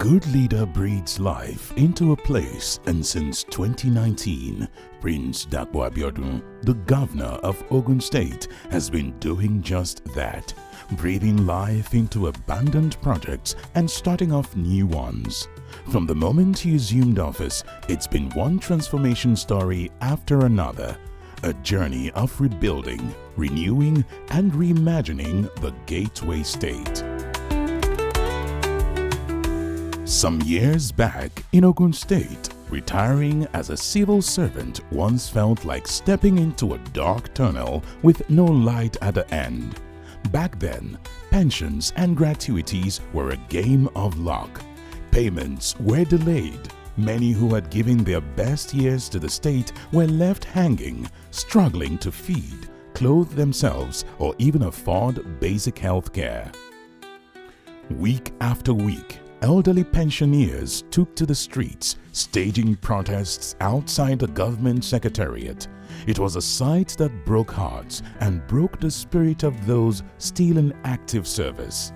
good leader breathes life into a place, and since 2019, Prince Dapo Abiodun, the governor of Ogun State, has been doing just that, breathing life into abandoned projects and starting off new ones. From the moment he assumed office, it's been one transformation story after another, a journey of rebuilding, renewing, and reimagining the Gateway State. Some years back in Ogun State, retiring as a civil servant once felt like stepping into a dark tunnel with no light at the end. Back then, pensions and gratuities were a game of luck. Payments were delayed. Many who had given their best years to the state were left hanging, struggling to feed, clothe themselves, or even afford basic health care. Week after week, elderly pensioners took to the streets, staging protests outside the government secretariat. It was a sight that broke hearts and broke the spirit of those still in active service.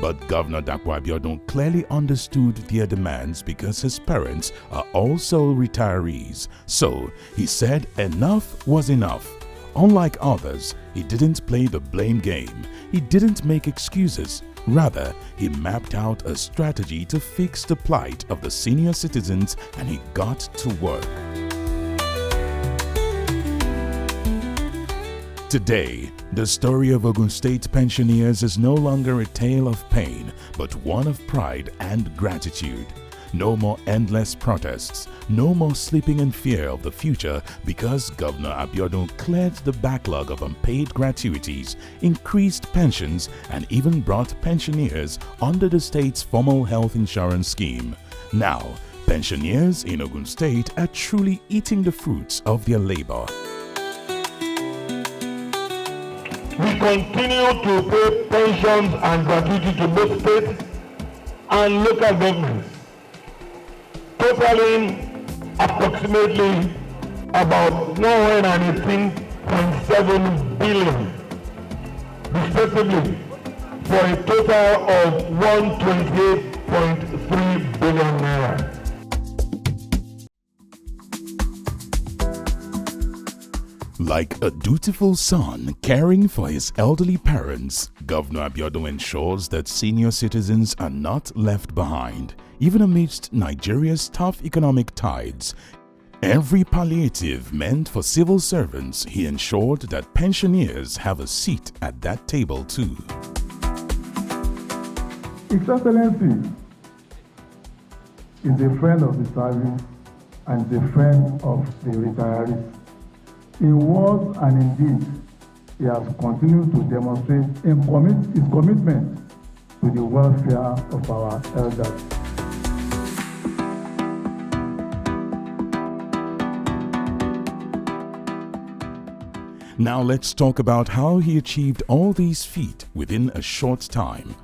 But Governor Dapo Abiodun clearly understood their demands because his parents are also retirees. So he said enough was enough. Unlike others, he didn't play the blame game. He didn't make excuses. Rather, he mapped out a strategy to fix the plight of the senior citizens, and he got to work. Today, the story of Ogun State pensioners is no longer a tale of pain, but one of pride and gratitude. No more endless protests, no more sleeping in fear of the future because Governor Abiodun cleared the backlog of unpaid gratuities, increased pensions, and even brought pensioners under the state's formal health insurance scheme. Now, pensioners in Ogun State are truly eating the fruits of their labor. We continue to pay pensions and gratuity to both state and local governments, totaling approximately about 118.7 billion, respectively, for a total of 128.3 billion naira. Like a dutiful son caring for his elderly parents, Governor Abiodun ensures that senior citizens are not left behind, even amidst Nigeria's tough economic tides. Every palliative meant for civil servants, he ensured that pensioners have a seat at that table too. His Excellency is a friend of the service and is a friend of the retirees. In words and in deed, he has continued to demonstrate his commitment to the welfare of our elders. Now let's talk about how he achieved all these feats within a short time.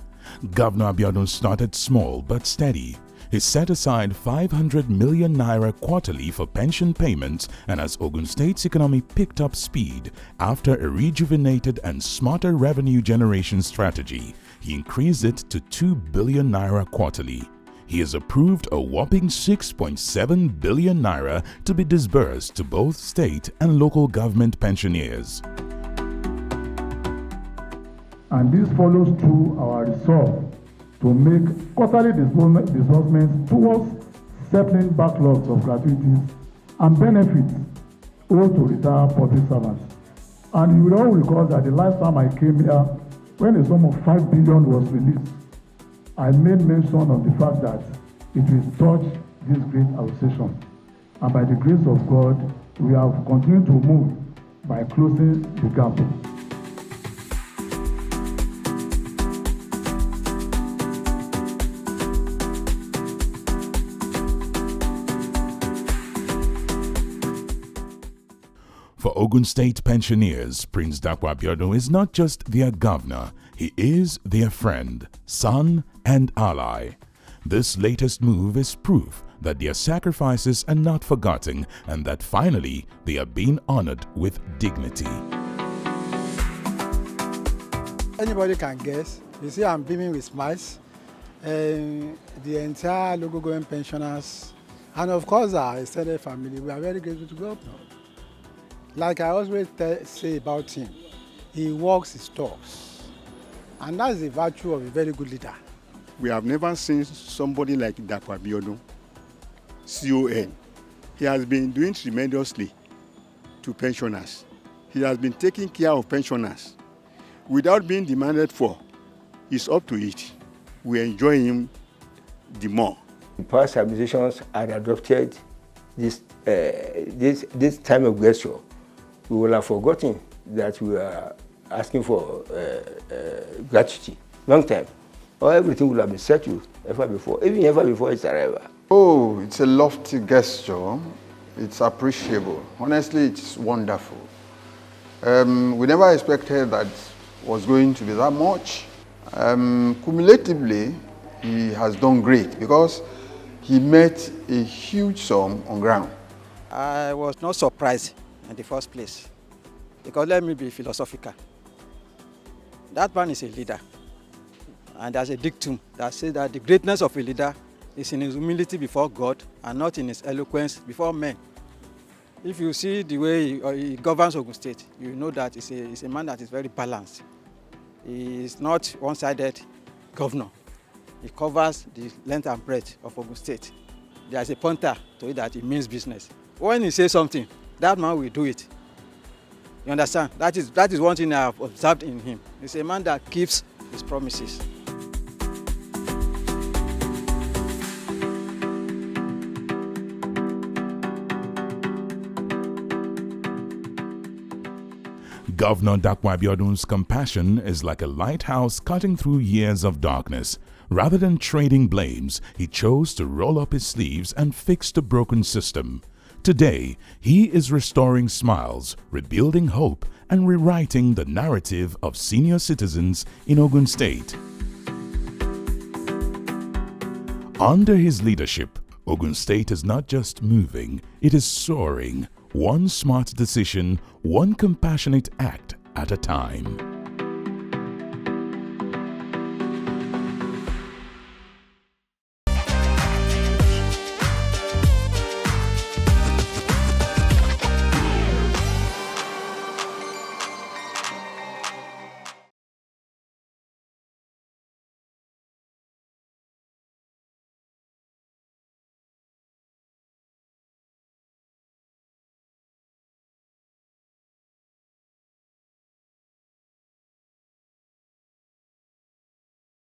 Governor Abiodun started small but steady. He set aside 500 million naira quarterly for pension payments, and as Ogun State's economy picked up speed after a rejuvenated and smarter revenue generation strategy, he increased it to 2 billion naira quarterly. He has approved a whopping 6.7 billion naira to be disbursed to both state and local government pensioners. And this follows through our resolve to make quarterly disbursements towards settling backlogs of gratuities and benefits owed to retired public servants. And you will all recall that the last time I came here, when a sum of 5 billion was released, I made mention of the fact that it will touch this great association. And by the grace of God, we have continued to move by closing the gap. For Ogun State pensioners, Prince Dapo Abiodun is not just their governor, he is their friend, son, and ally. This latest move is proof that their sacrifices are not forgotten and that finally they are being honored with dignity. Anybody can guess You see, I'm beaming with smiles. The entire local government pensioners, and of course our extended family, we are very grateful to God. Like I always say about him, he walks his talks. And that's the virtue of a very good leader. We have never seen somebody like Dapo Abiodun, CON. He has been doing tremendously to pensioners. He has been taking care of pensioners without being demanded for. He's up to it. We enjoy him the more. Past administrations had adopted this time of gesture. We will have forgotten that we are asking for gratuity. Long time. Or everything will have been settled ever before its arrival. Oh, it's a lofty gesture. It's appreciable. Honestly, it's wonderful. We never expected that was going to be that much. Cumulatively, he has done great because he met a huge sum on ground. I was not surprised in the first place because let me be philosophical. That man is a leader. And there's a dictum that says that the greatness of a leader is in his humility before God and not in his eloquence before men. If you see the way he governs Ogun State, you know that he's a man that is very balanced. He is not one-sided governor. He covers the length and breadth of Ogun State. There's a pointer to it that he means business. When he says something, that man will do it. You understand? That is one thing I have observed in him. He's a man that keeps his promises. Governor Dapo Abiodun's compassion is like a lighthouse cutting through years of darkness. Rather than trading blames, he chose to roll up his sleeves and fix the broken system. Today, he is restoring smiles, rebuilding hope, and rewriting the narrative of senior citizens in Ogun State. Under his leadership, Ogun State is not just moving, it is soaring. One smart decision, one compassionate act at a time.